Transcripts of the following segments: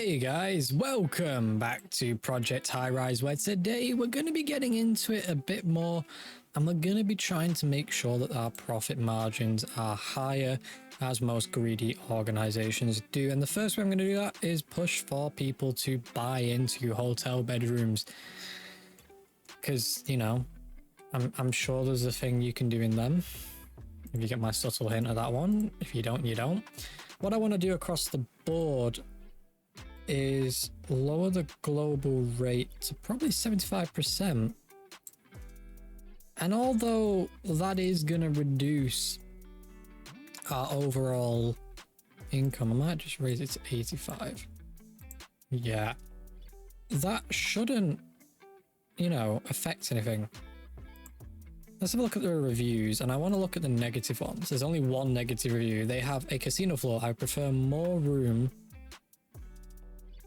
Hey guys, welcome back to Project Highrise, where today we're going to be getting into it a bit more and we're going to be trying to make sure that our profit margins are higher as most greedy organizations do. And the first way I'm going to do that is push for people to buy into hotel bedrooms, because, you know, I'm sure there's a thing you can do in them. If you get my subtle hint of that one. If you don't, you don't. What I want to do across the board is lower the global rate to probably 75%. And although that is going to reduce our overall income, I might just raise it to 85. Yeah. That shouldn't, you know, affect anything. Let's have a look at the reviews, and I want to look at the negative ones. There's only one negative review. They have a casino floor. I prefer more room.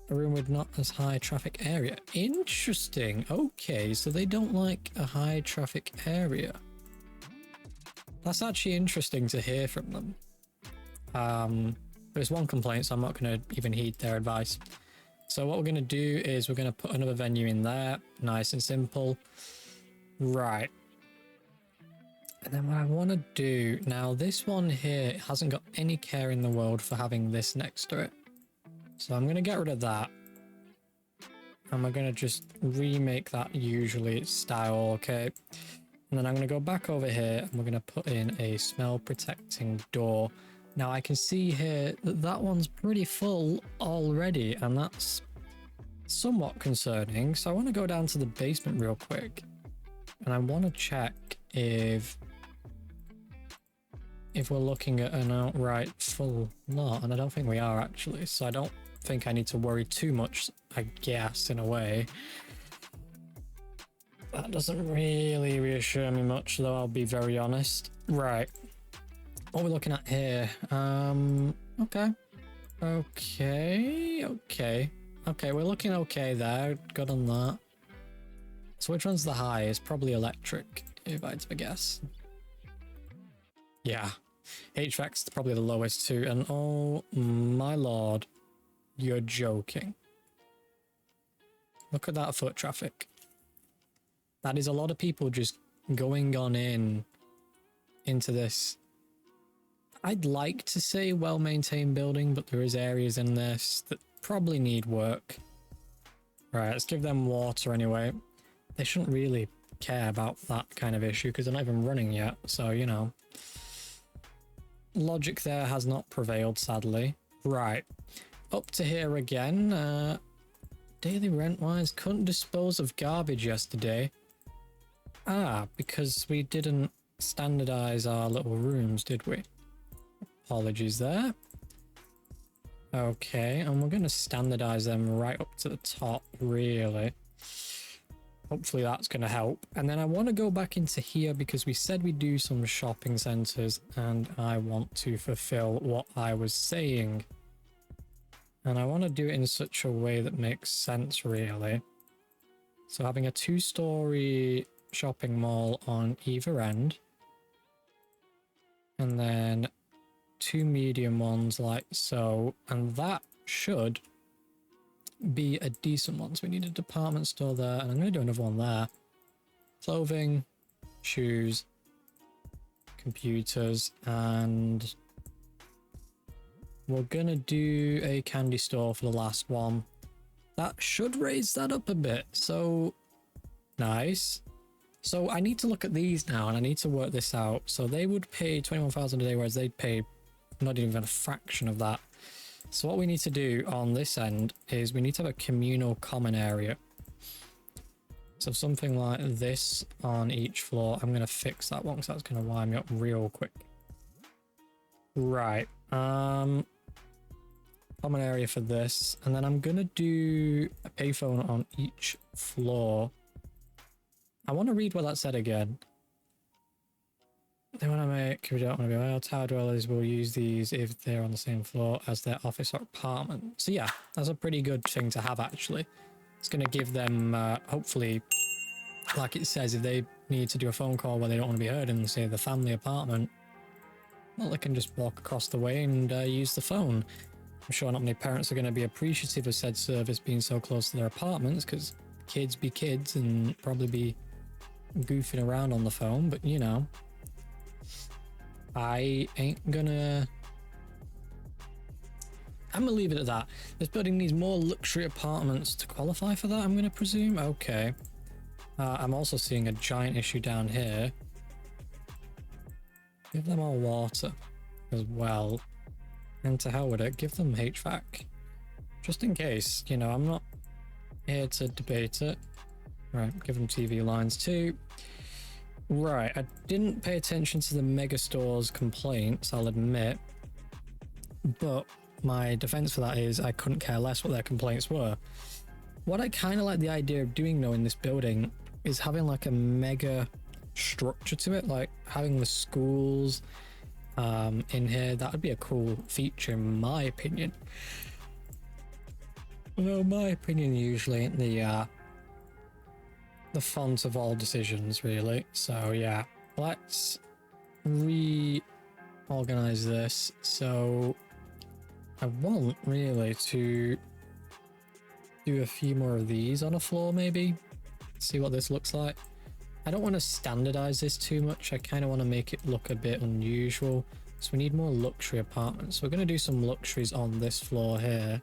A room with not as high traffic area. Interesting. Okay, so they don't like a high traffic area. That's actually interesting to hear from them. There's one complaint, so I'm not going to even heed their advice. So what we're going to do is we're going to put another venue in there. Nice and simple. Right. And then what I want to do now, this one here hasn't got any care in the world for having this next to it. So I'm going to get rid of that. And we're going to just remake that usually style, okay? And then I'm going to go back over here and we're going to put in a smell protecting door. Now I can see here that that one's pretty full already, and that's somewhat concerning. So I want to go down to the basement real quick. And I want to check if we're looking at an outright full lot, and I don't think we are actually, so I don't think I need to worry too much, I guess, in a way. That doesn't really reassure me much, though, I'll be very honest. Right, what we're looking at here, okay, we're looking okay there, good on that. So which one's the highest? Probably electric, if I had to guess. Yeah, HVAC's probably the lowest too, and oh my lord, you're joking. Look at that foot traffic. That is a lot of people just going on into this. I'd like to say well-maintained building, but there is areas in this that probably need work. Right, let's give them water anyway. They shouldn't really care about that kind of issue because they're not even running yet, so you know. Logic there has not prevailed, sadly. Right, up to here again. Daily rent wise, couldn't dispose of garbage yesterday. Because we didn't standardize our little rooms, did we? Apologies there. Okay, and we're going to standardize them right up to the top, really. Hopefully that's going to help. And then I want to go back into here because we said we do some shopping centers and I want to fulfill what I was saying. And I want to do it in such a way that makes sense, really. So having a 2-story shopping mall on either end. And then 2 medium ones like so. And that should be a decent one. So we need a department store there, and I'm going to do another one there. Clothing, shoes, computers, and we're going to do a candy store for the last one. That should raise that up a bit. So nice. So I need to look at these now, and I need to work this out. So they would pay 21,000 a day, whereas they'd pay not even a fraction of that. So what we need to do on this end is we need to have a communal common area. So something like this on each floor. I'm going to fix that one because that's going to wind me up real quick. Right. Common area for this. And then I'm going to do a payphone on each floor. I want to read what that said again. They want to make, we don't want to be, well, tower dwellers will use these if they're on the same floor as their office or apartment. So yeah, that's a pretty good thing to have, actually. It's going to give them, hopefully, like it says, if they need to do a phone call where they don't want to be heard in, say, the family apartment, well, they can just walk across the way and use the phone. I'm sure not many parents are going to be appreciative of said service being so close to their apartments, because kids be kids and probably be goofing around on the phone, but you know, I'm gonna leave it at that. This building needs more luxury apartments to qualify for that, I'm gonna presume. Okay. I'm also seeing a giant issue down here. Give them all water as well. And to hell with it, give them HVAC. Just in case, you know, I'm not here to debate it. Right, give them TV lines too. Right, I didn't pay attention to the mega stores complaints, I'll admit. But my defense for that is I couldn't care less what their complaints were. What I kind of like the idea of doing though in this building is having like a mega structure to it, like having the schools in here. That would be a cool feature in my opinion. Well, my opinion usually ain't the font of all decisions really. So yeah, let's reorganize this. So I want really to do a few more of these on a floor, maybe see what this looks like. I don't want to standardize this too much. I kind of want to make it look a bit unusual. So we need more luxury apartments. We're going to do some luxuries on this floor here.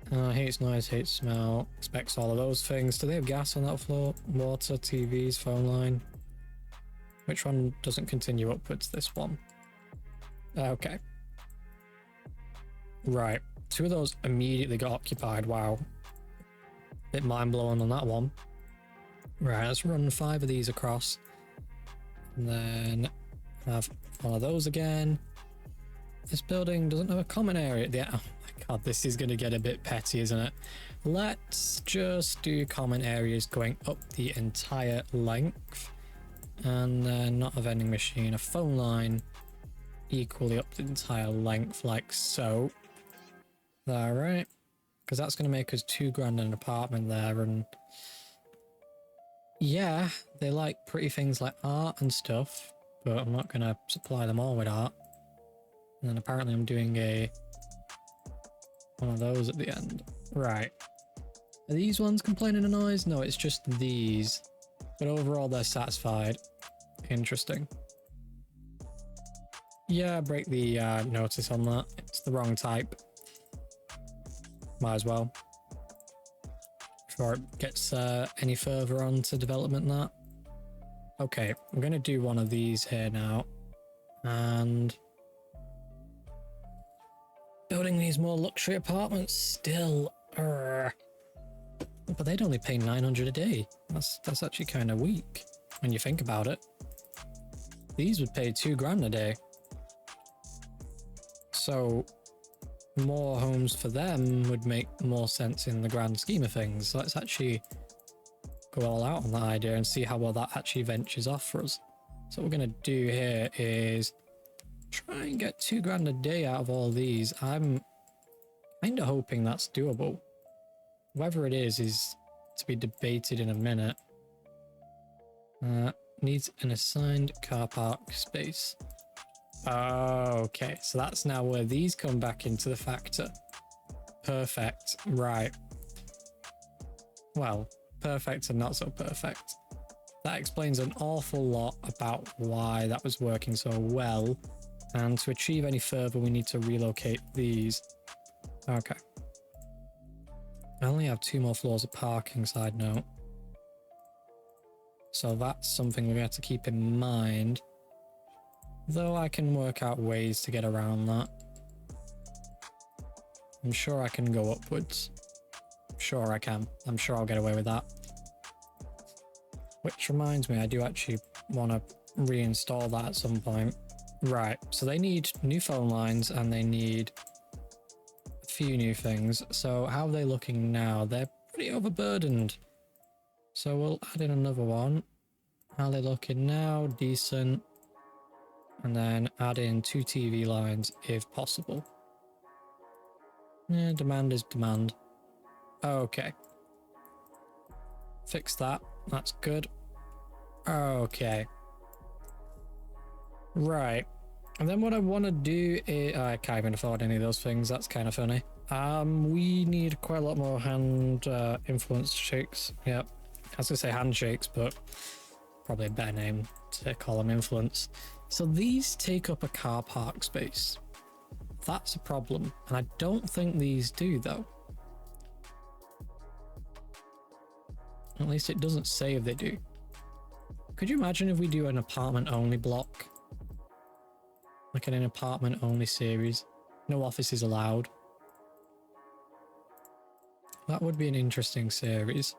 Hates noise, hates smell, expects all of those things. Do they have gas on that floor? Water, TVs, phone line. Which one doesn't continue upwards? This one. Okay. Right. 2 of those immediately got occupied. Wow. Bit mind-blowing on that one. Right, let's run 5 of these across. And then have one of those again. This building doesn't have a common area. Yeah, oh my god, this is going to get a bit petty, isn't it? Let's just do common areas going up the entire length. And then not a vending machine, a phone line equally up the entire length, like so. All right. Because that's going to make us $2,000 in an apartment there. And yeah, they like pretty things like art and stuff, but I'm not going to supply them all with art. And then apparently I'm doing one of those at the end. Right. Are these ones complaining of noise? No, it's just these. But overall, they're satisfied. Interesting. Yeah, break the notice on that. It's the wrong type. Might as well. Before it gets any further on to development than that. Okay, I'm going to do one of these here now. And building these more luxury apartments still. But they'd only pay 900 a day. That's actually kind of weak when you think about it. These would pay $2,000 a day. So more homes for them would make more sense in the grand scheme of things. Let's actually go all out on that idea and see how well that actually ventures off for us. So what we're going to do here is try and get $2,000 a day out of all these. I'm kind of hoping that's doable. Whether it is to be debated in a minute. Needs an assigned car park space. Okay, so that's now where these come back into the factor. Perfect, right. Well, perfect and not so perfect. That explains an awful lot about why that was working so well. And to achieve any further, we need to relocate these. Okay. I only have 2 more floors of parking, side note. So that's something we're going to have to keep in mind. Though I can work out ways to get around that. I'm sure I can go upwards. Sure I can. I'm sure I'll get away with that. Which reminds me, I do actually want to reinstall that at some point. Right, so they need new phone lines and they need a few new things. So how are they looking now? They're pretty overburdened. So we'll add in another one. How are they looking now? Decent. And then add in 2 TV lines if possible. Yeah, demand is demand. Okay. Fix that. That's good. Okay. Right. And then what I want to do is, I can't even afford any of those things. That's kind of funny. We need quite a lot more hand influence shakes. Yep. I was gonna say handshakes, but probably a better name to call them influence. So these take up a car park space. That's a problem. And I don't think these do though. At least it doesn't say if they do. Could you imagine if we do an apartment only block? Like in an apartment only series. No offices allowed. That would be an interesting series.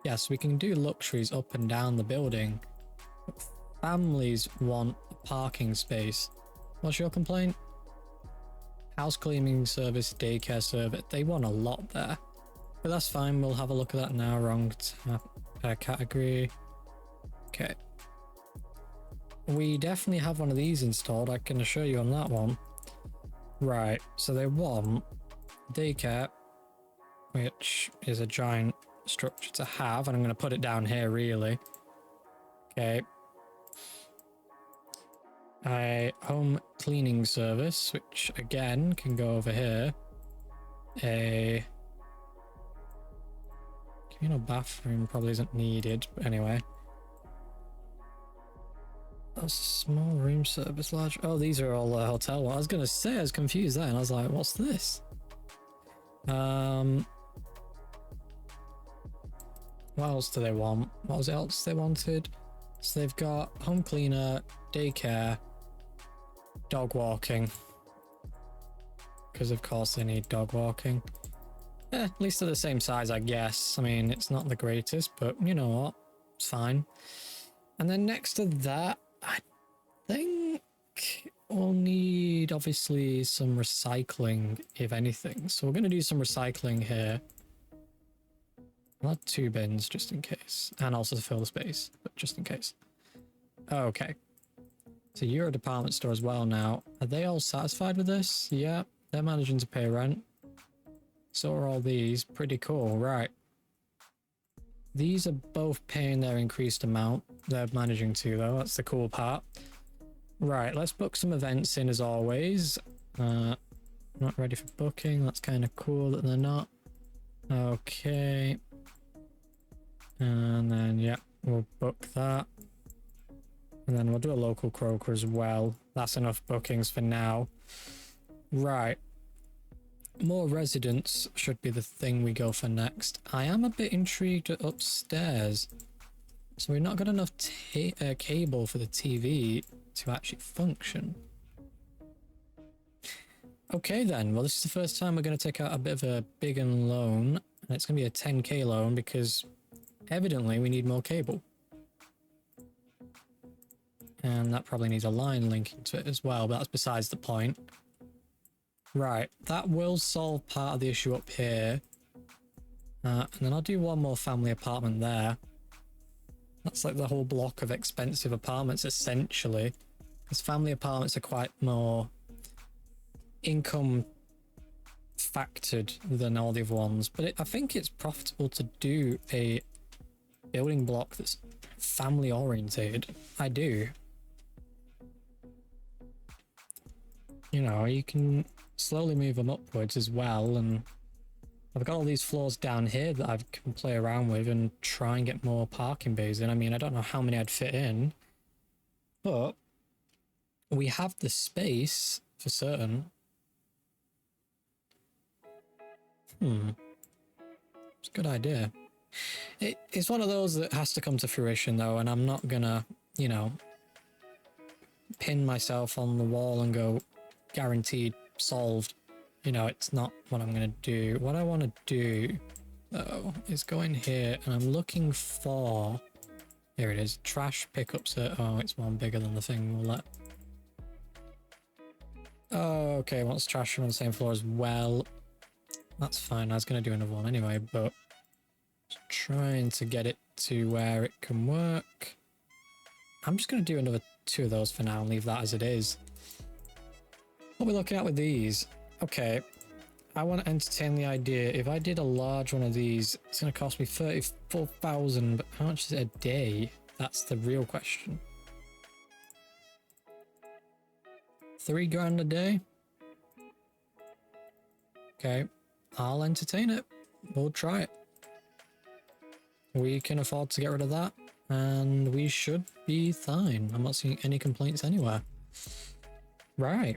Yes, we can do luxuries up and down the building. But families want a parking space. What's your complaint? House cleaning service, daycare service. They want a lot there. But that's fine. We'll have a look at that now. Wrong category. Okay. We definitely have one of these installed. I can assure you on that one. Right. So they want daycare, which is a giant structure to have, and I'm going to put it down here really. Okay. A home cleaning service, which again can go over here. A communal bathroom probably isn't needed, but anyway. A small room service, large. Oh, these are all hotel ones. I was going to say, I was confused then. I was like, what's this? What else do they want? What was else they wanted? So they've got home cleaner, daycare, dog walking. Because of course they need dog walking. At least they're the same size, I guess. I mean, it's not the greatest, but you know what? It's fine. And then next to that, I think we'll need obviously some recycling, if anything. So we're going to do some recycling here. I'll have 2 bins just in case, and also to fill the space, but just in case. Okay. So you're a department store as well now. Are they all satisfied with this? Yeah, they're managing to pay rent. So are all these. Pretty cool, right. These are both paying their increased amount. They're managing to though, that's the cool part. Right, let's book some events in as always. Not ready for booking, that's kind of cool that they're not. Okay. And then, yeah, we'll book that. And then we'll do a local croaker as well. That's enough bookings for now. Right. More residents should be the thing we go for next. I am a bit intrigued at upstairs. So we've not got enough cable for the TV to actually function. Okay then, well this is the first time we're going to take out a bit of a big loan. And it's going to be a 10k loan because evidently we need more cable. And that probably needs a line linking to it as well, but that's besides the point. Right, that will solve part of the issue up here. And then I'll do one more family apartment there. That's like the whole block of expensive apartments essentially. Because family apartments are quite more income factored than all the other ones. But I think it's profitable to do a building block that's family orientated. I do. You know, you can slowly move them upwards as well, and I've got all these floors down here that I can play around with and try and get more parking bays in. I mean, I don't know how many I'd fit in, but we have the space for certain. It's a good idea. It's one of those that has to come to fruition though, and I'm not gonna, you know, pin myself on the wall and go guaranteed solved. You know, it's not what I'm gonna do. What I want to do though is go in here and I'm looking for, here it is, trash pickups. Oh, it's one bigger than the thing we'll let. Oh, okay, wants trash on the same floor as well. That's fine. I was gonna do another one anyway, but just trying to get it to where it can work. I'm just gonna do another 2 of those for now and leave that as it is. What are we looking at with these? Okay, I want to entertain the idea. If I did a large one of these, it's going to cost me 34,000, but how much is it a day? That's the real question. 3 grand a day. Okay, I'll entertain it. We'll try it. We can afford to get rid of that, and we should be fine. I'm not seeing any complaints anywhere. Right.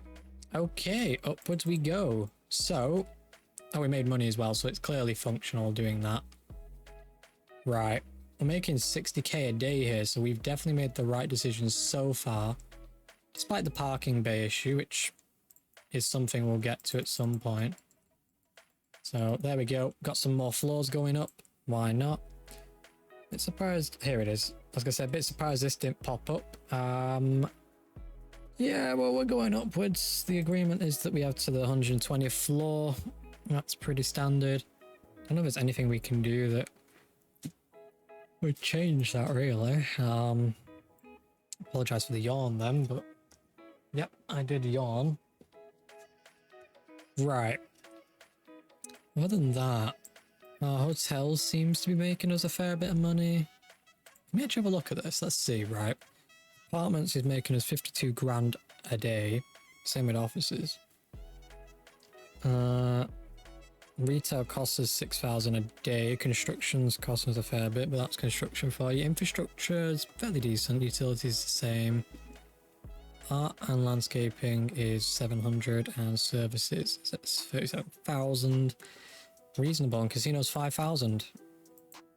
Okay, upwards we go. So, oh, we made money as well, so it's clearly functional doing that. Right. We're making 60k a day here, so we've definitely made the right decisions so far. Despite the parking bay issue, which is something we'll get to at some point. So there we go. Got some more floors going up. Why not? Bit surprised. Here it is. I was gonna say, a bit surprised this didn't pop up. Yeah, well, we're going upwards. The agreement is that we have to the 120th floor. That's pretty standard. I don't know if there's anything we can do that would change that, really. Apologize for the yawn then, but yep, I did yawn. Right. Other than that, our hotel seems to be making us a fair bit of money. Let me actually have a look at this. Let's see, right. Apartments is making us 52 grand a day. Same with offices. Retail costs us 6,000 a day. Construction's costing us a fair bit, but that's construction for you. Infrastructure is fairly decent. Utilities the same. Art and landscaping is 700, and services is 37,000. Reasonable, and casinos 5,000.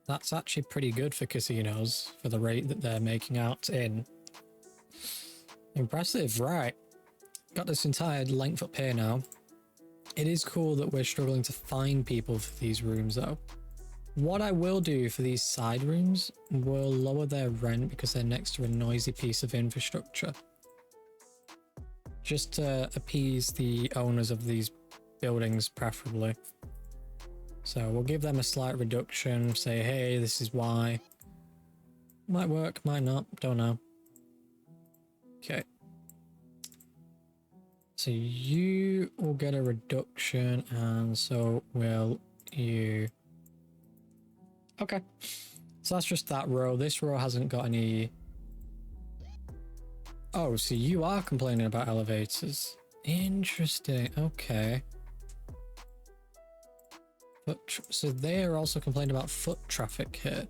That's actually pretty good for casinos for the rate that they're making out in. Impressive, right. Got this entire length up here now. It is cool that we're struggling to find people for these rooms though. What I will do for these side rooms will lower their rent because they're next to a noisy piece of infrastructure. Just to appease the owners of these buildings preferably. So we'll give them a slight reduction, say, hey, this is why. Might work, might not, don't know. Okay. So you will get a reduction, and so will you. Okay. So that's just that row. This row hasn't got any. Oh, so you are complaining about elevators. Interesting. Okay. So they are also complaining about foot traffic here.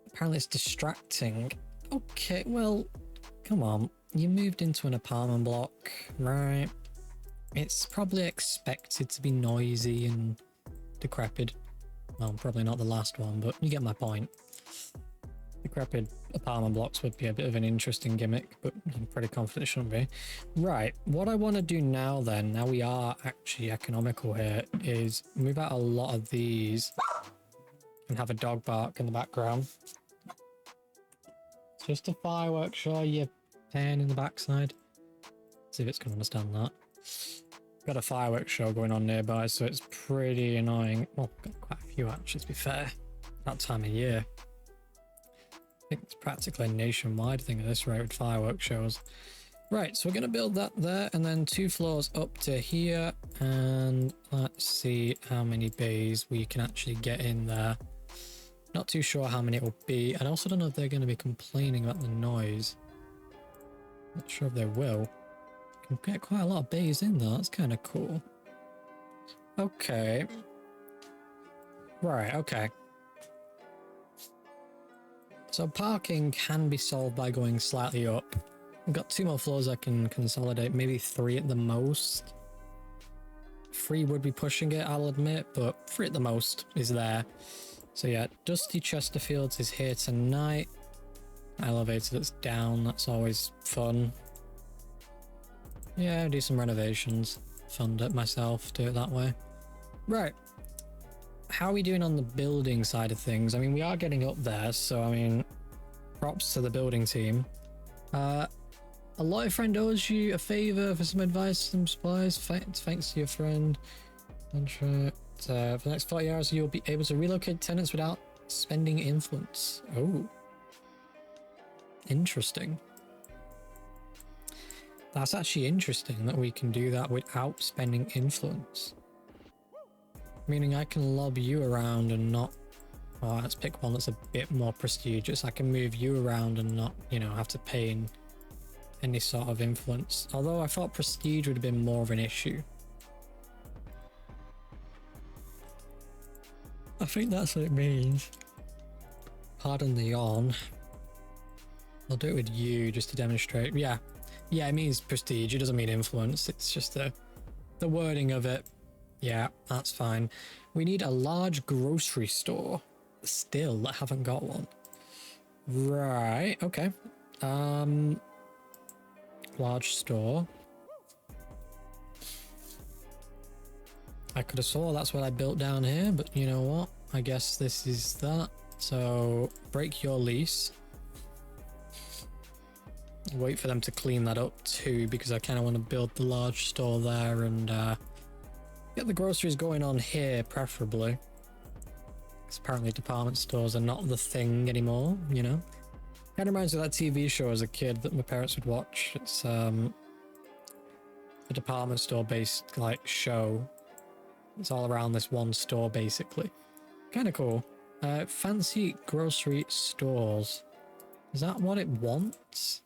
Apparently it's distracting. Okay, well, come on. You moved into an apartment block, right? It's probably expected to be noisy and decrepit. Well, probably not the last one, but you get my point. Decrepit apartment blocks would be a bit of an interesting gimmick, but I'm pretty confident it shouldn't be. Right, what I want to do now then, now we are actually economical here, is move out a lot of these and have a dog bark in the background. It's just a fireworks show, you pain in the backside. See if it's going to understand that. Got a fireworks show going on nearby, so it's pretty annoying. Well, got quite a few actually, to be fair. That time of year. I think it's practically a nationwide thing at this rate with fireworks shows. Right, so we're going to build that there, and then 2 floors up to here, and let's see how many bays we can actually get in there. Not too sure how many it will be. I also don't know if they're going to be complaining about the noise. Not sure if they will. Can get quite a lot of bays in there. That's kind of cool. Okay. Right, okay. So parking can be solved by going slightly up. We've got 2 more floors I can consolidate, maybe 3 at the most. 3 would be pushing it, I'll admit, but 3 at the most is there. So yeah, Dusty Chesterfields is here tonight. Elevator that's down, that's always fun. Yeah, do some renovations. Fund it myself, do it that way. Right. How are we doing on the building side of things? I mean, we are getting up there, so I mean, props to the building team. A lawyer friend owes you a favor for some advice, some supplies. Thanks to your friend. Contract. For the next 40 hours, you'll be able to relocate tenants without spending influence. Oh. Interesting. That's actually interesting that we can do that without spending influence. Meaning I can lob you around and not... Oh, let's pick one that's a bit more prestigious. I can move you around and not, you know, have to pay any sort of influence. Although I thought prestige would have been more of an issue. I think that's what it means. Pardon the yawn. I'll do it with you just to demonstrate. Yeah, it means prestige. It doesn't mean influence. It's just the wording of it. Yeah, that's fine. We need a large grocery store. Still, I haven't got one. Right, okay. Large store. I could have swore that's what I built down here, but you know what? I guess this is that. So, break your lease. Wait for them to clean that up too, because I kind of want to build the large store there and get the groceries going on here, preferably. Because apparently department stores are not the thing anymore, you know? Kind of reminds me of that TV show as a kid that my parents would watch. It's a department store based like show. It's all around this one store basically. Kind of cool. Fancy grocery stores. Is that what it wants?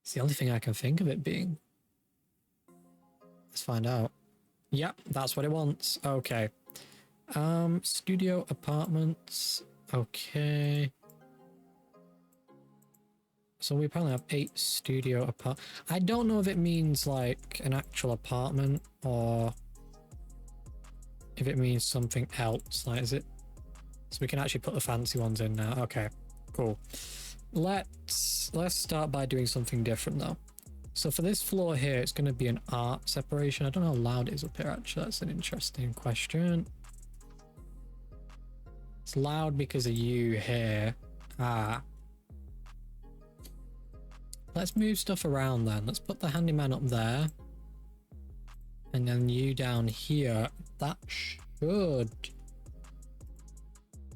It's the only thing I can think of it being. Let's find out. Yep, that's what it wants. Okay. Studio apartments. Okay. So we apparently have 8 studio apart. I don't know if it means like an actual apartment or if it means something else. Like, is it? So we can actually put the fancy ones in now. Okay, cool. Let's start by doing something different though. So for this floor here, it's going to be an art separation. I don't know how loud it is up here actually. That's an interesting question. It's loud because of you here. Let's move stuff around then. Let's put the handyman up there. And then you down here. That should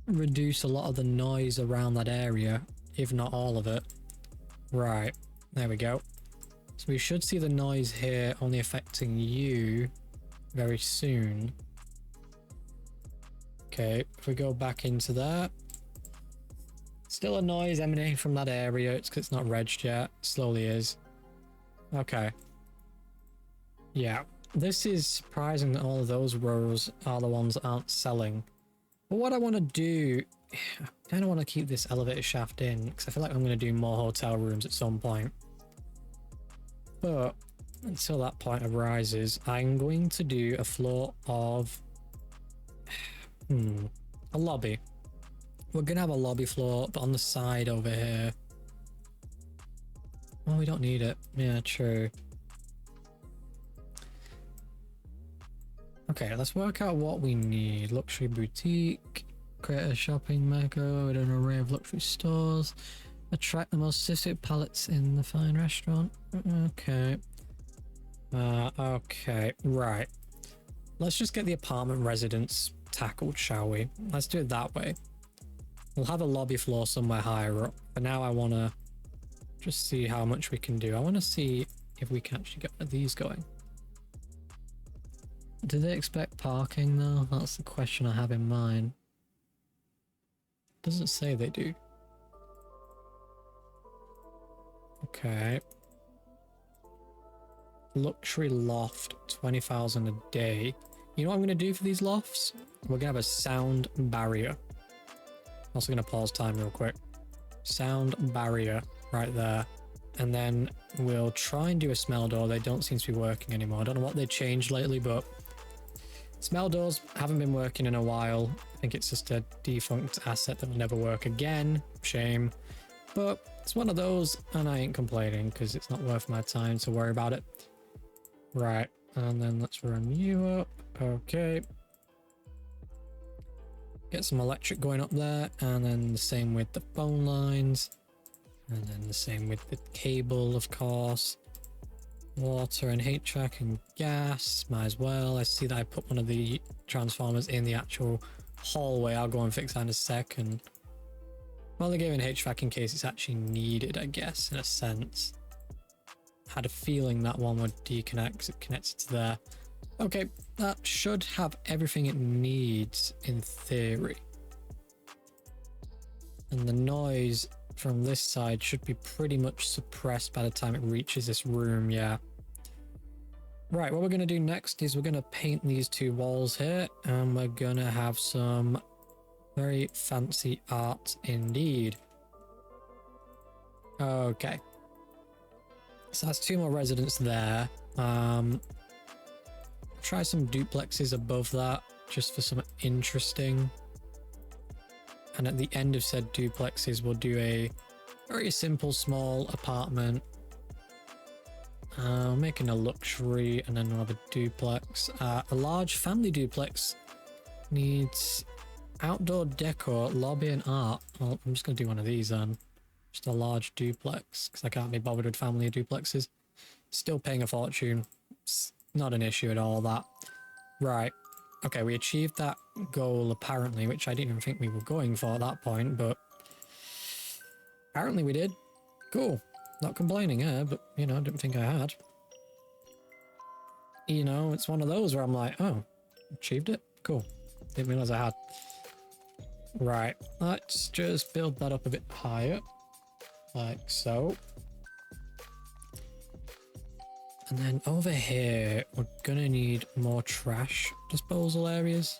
reduce a lot of the noise around that area, if not all of it. Right, there we go. So we should see the noise here only affecting you very soon. Okay, if we go back into that. Still a noise emanating from that area. It's because it's not regged yet. It slowly is. Okay. Yeah. This is surprising that all of those rows are the ones that aren't selling. But what I want to do... I kind of want to keep this elevator shaft in because I feel like I'm going to do more hotel rooms at some point. But until that point arises, I'm going to do a floor of... a lobby. We're gonna have a lobby floor, but on the side over here. Well, we don't need it. Yeah, true. Okay, let's work out what we need. Luxury boutique, create a shopping mecca with an array of luxury stores, attract the most specific palettes in the fine restaurant. Okay. Okay, right. Let's just get the apartment residence tackled, shall we? Let's do it that way. We'll have a lobby floor somewhere higher up. For now, I want to just see how much we can do. I want to see if we can actually get these going. Do they expect parking though? That's the question I have in mind. Doesn't say they do. Okay. Luxury loft, 20,000 a day. You know what I'm going to do for these lofts? We're going to have a sound barrier. Also going to pause time real quick. Sound barrier right there. And then we'll try and do a smell door. They don't seem to be working anymore. I don't know what they changed lately, but smell doors haven't been working in a while. I think it's just a defunct asset that will never work again. Shame. But it's one of those, and I ain't complaining because it's not worth my time to worry about it. Right. And then let's run you up. Okay. Get some electric going up there, and then the same with the phone lines, and then the same with the cable, of course. Water and HVAC and gas, might as well. I see that I put one of the transformers in the actual hallway. I'll go and fix that in a second. Well, they're giving HVAC in case it's actually needed, I guess, in a sense. Had a feeling that one would deconnect because it connects to there. Okay, that should have everything it needs in theory. And the noise from this side should be pretty much suppressed by the time it reaches this room, yeah. Right, what we're going to do next is we're going to paint these two walls here, and we're going to have some very fancy art indeed. Okay. So that's two more residents there. Try some duplexes above that, just for some interesting. And at the end of said duplexes, we'll do a very simple, small apartment. Making a luxury, and then we'll have a duplex. A large family duplex needs outdoor decor, lobby, and art. Well, I'm just going to do one of these then. Just a large duplex, because I can't be bothered with family duplexes. Still paying a fortune. It's not an issue at all, that. Right. Okay, we achieved that goal, apparently, which I didn't even think we were going for at that point, but apparently we did. Cool. Not complaining, but, you know, I didn't think I had. You know, it's one of those where I'm like, oh, achieved it? Cool. Didn't realize I had. Right, let's just build that up a bit higher. Like so. And then over here, we're gonna need more trash disposal areas.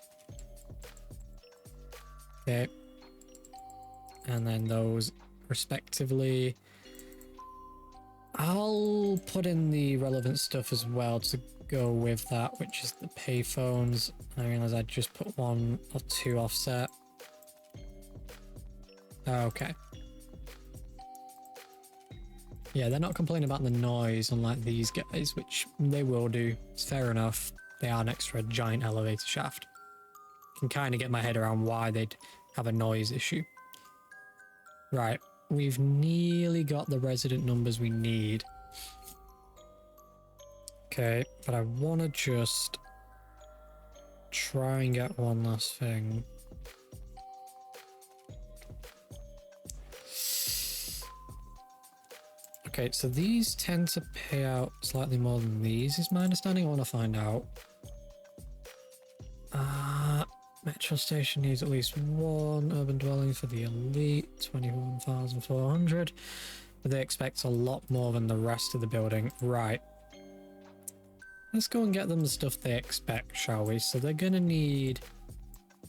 Okay. And then those respectively. I'll put in the relevant stuff as well to go with that, which is the payphones. I realize I just put 1 or 2 offset. Okay. Yeah, they're not complaining about the noise, unlike these guys, which they will do. It's fair enough. They are next to a giant elevator shaft. Can kind of get my head around why they'd have a noise issue. Right, we've nearly got the resident numbers we need. Okay, but I want to just try and get one last thing. Okay, so these tend to pay out slightly more than these, is my understanding. I want to find out. Metro station needs at least 1 urban dwelling for the elite, 21,400. But they expect a lot more than the rest of the building. Right. Let's go and get them the stuff they expect, shall we? So they're going to need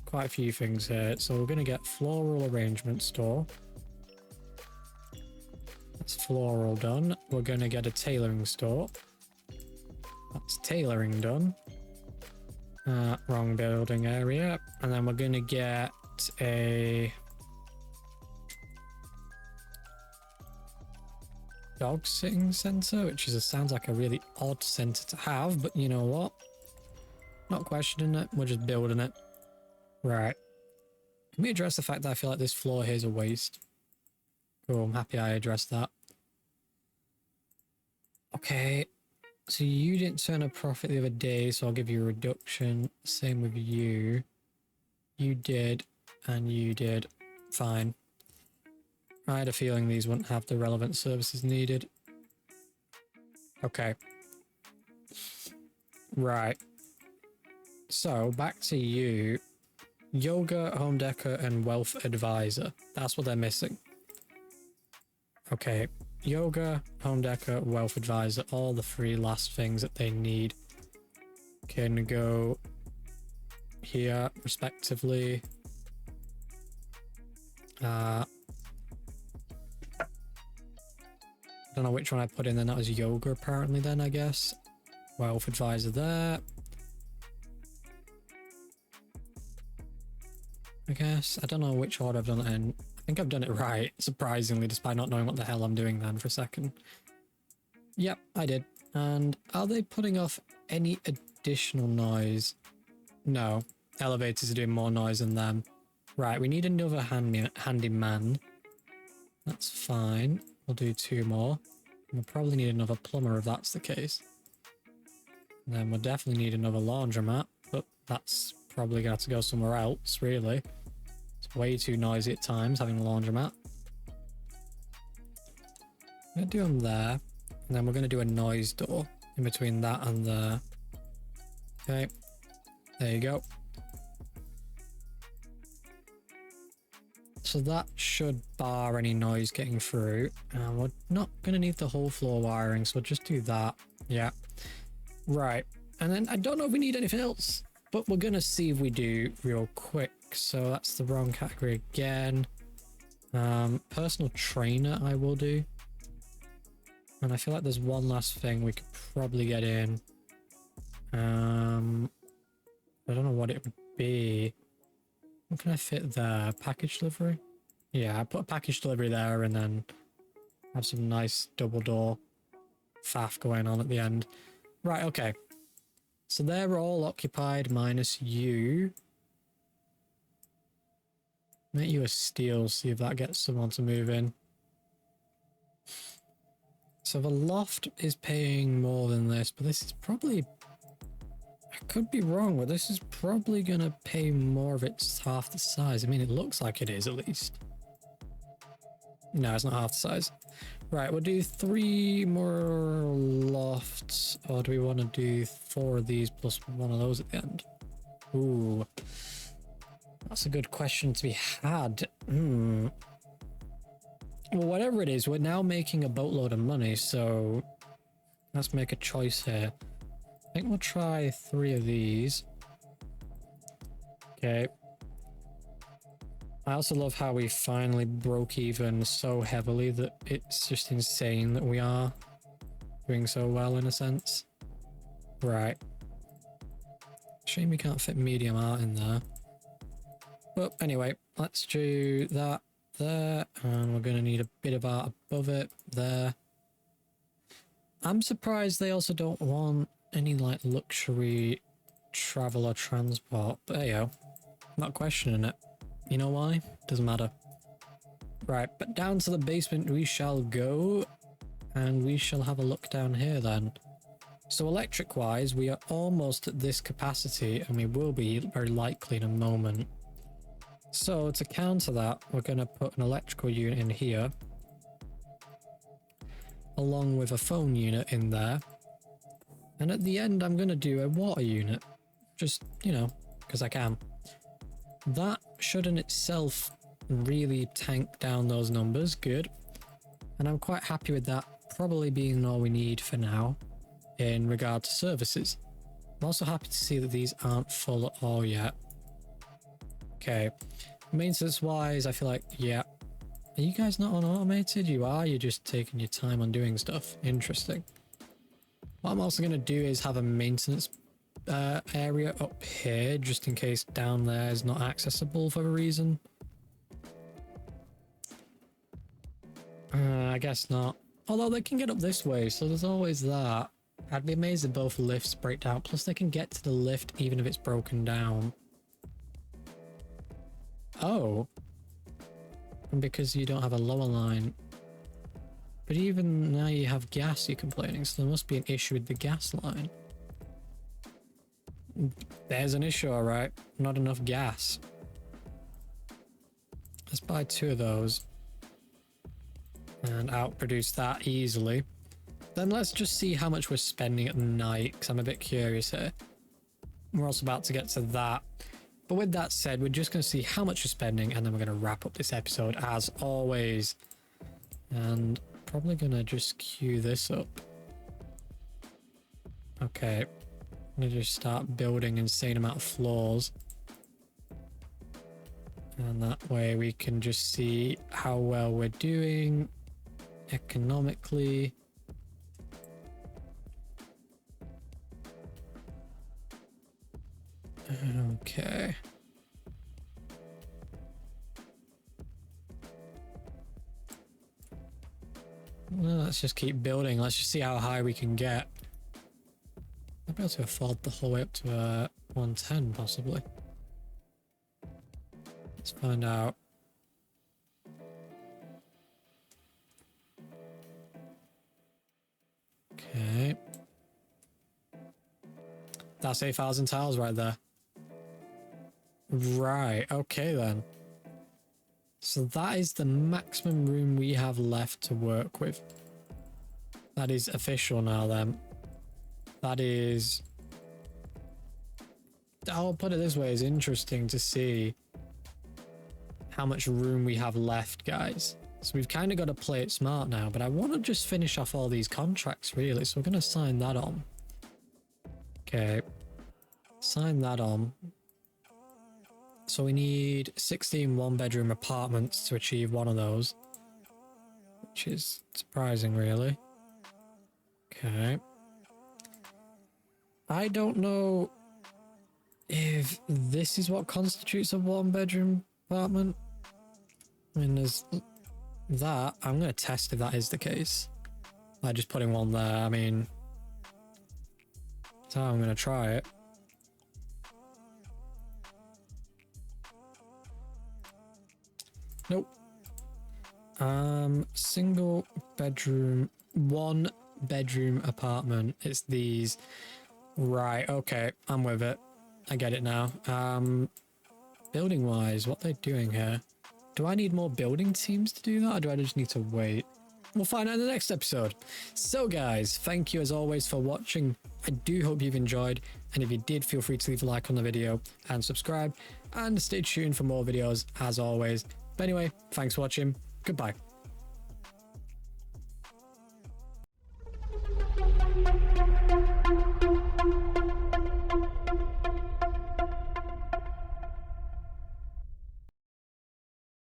quite a few things here. So we're going to get floral arrangement store. That's floral done. We're going to get a tailoring store. That's tailoring done. Wrong building area. And then we're going to get a dog sitting center, which sounds like a really odd center to have, but you know what? Not questioning it. We're just building it. Right. Can we address the fact that I feel like this floor here is a waste? Cool, I'm happy I addressed that. Okay, so you didn't turn a profit the other day, so I'll give you a reduction. Same with you. You did, and you did. Fine. I had a feeling these wouldn't have the relevant services needed. Okay. Right. So, back to you. Yoga, home decor, and wealth advisor. That's what they're missing. Okay. Yoga, home decor, wealth advisor. All the 3 last things that they need can go here, respectively. I don't know which one I put in then. That was yoga, apparently, then, I guess. Wealth advisor there. I guess. I don't know which order I've done it in. I think I've done it right, surprisingly, despite not knowing what the hell I'm doing then for a second. Yep, I did. And are they putting off any additional noise? No. Elevators are doing more noise than them. Right, we need another handyman. That's fine. We'll do 2 more. We'll probably need another plumber if that's the case. And then we'll definitely need another laundromat, but that's probably going to have to go somewhere else, really. It's way too noisy at times, having a laundromat. I'm going to do them there. And then we're going to do a noise door in between that and there. Okay. There you go. So that should bar any noise getting through. We're not going to need the whole floor wiring, so we'll just do that. Yeah. Right. And then I don't know if we need anything else, but we're going to see if we do real quick. So that's the wrong category again. Personal trainer I will do. And I feel like there's one last thing we could probably get in. I don't know what it would be. What can I fit there? Package delivery? Yeah, I put a package delivery there and then have some nice double door faff going on at the end. Right, okay. So they're all occupied minus you. Make you a steel, see if that gets someone to move in. So the loft is paying more than this, but this is probably... I could be wrong, but this is probably going to pay more if it's half the size. I mean, it looks like it is at least. No, it's not half the size. Right, we'll do 3 more lofts. Or do we want to do 4 of these plus 1 of those at the end? Ooh. That's a good question to be had. Well, whatever it is, we're now making a boatload of money, so let's make a choice here. I think we'll try 3 of these. Okay. I also love how we finally broke even so heavily that it's just insane that we are doing so well in a sense. Right. Shame we can't fit medium art in there. But anyway, let's do that there, and we're going to need a bit of art above it there. I'm surprised they also don't want any like luxury travel or transport, but there you go. Not questioning it. You know why? Doesn't matter. Right, but down to the basement we shall go, and we shall have a look down here then. So electric wise, we are almost at this capacity, and we will be very likely in a moment. So to counter that, we're going to put an electrical unit in here, along with a phone unit in there. And at the end, I'm going to do a water unit. Just, you know, because I can. That should in itself really tank down those numbers. Good. And I'm quite happy with that probably being all we need for now in regard to services. I'm also happy to see that these aren't full at all yet. Okay. Maintenance wise, I feel like, yeah. Are you guys not on automated? You are? You're just taking your time on doing stuff. Interesting. What I'm also going to do is have a maintenance area up here, just in case down there is not accessible for a reason. I guess not. Although they can get up this way, so there's always that. I'd be amazed if both lifts break down. Plus they can get to the lift even if it's broken down. Oh. And because you don't have a lower line. But even now you have gas, you're complaining, so there must be an issue with the gas line. There's an issue, alright. Not enough gas. Let's buy 2 of those. And outproduce that easily. Then let's just see how much we're spending at night, because I'm a bit curious here. We're also about to get to that. But with that said, we're just going to see how much we're spending, and then we're going to wrap up this episode as always. And probably going to just queue this up. Okay. I'm going to just start building insane amount of floors. And that way we can just see how well we're doing economically. Okay. Well, let's just keep building. Let's just see how high we can get. I'll be able to afford the whole way up to 110 possibly. Let's find out. Okay. That's 8,000 tiles right there. Right, okay then. So that is the maximum room we have left to work with. That is official now then. That is... I'll put it this way, it's interesting to see how much room we have left, guys. So we've kind of got to play it smart now, but I want to just finish off all these contracts, really. So we're going to sign that on. Okay. Sign that on. So we need 16 one-bedroom apartments to achieve one of those, which is surprising, really. Okay. I don't know if this is what constitutes a one-bedroom apartment. I mean, there's that. I'm going to test if that is the case. By just putting one there, I mean, so I'm going to try it. Nope. Single bedroom, one bedroom apartment. It's these. Right, okay, I'm with it. I get it now. Building wise, what they're doing here. Do I need more building teams to do that, or do I just need to wait? We'll find out in the next episode. So guys, thank you as always for watching. I do hope you've enjoyed, and if you did, feel free to leave a like on the video and subscribe, and stay tuned for more videos as always. But anyway, thanks for watching. Goodbye.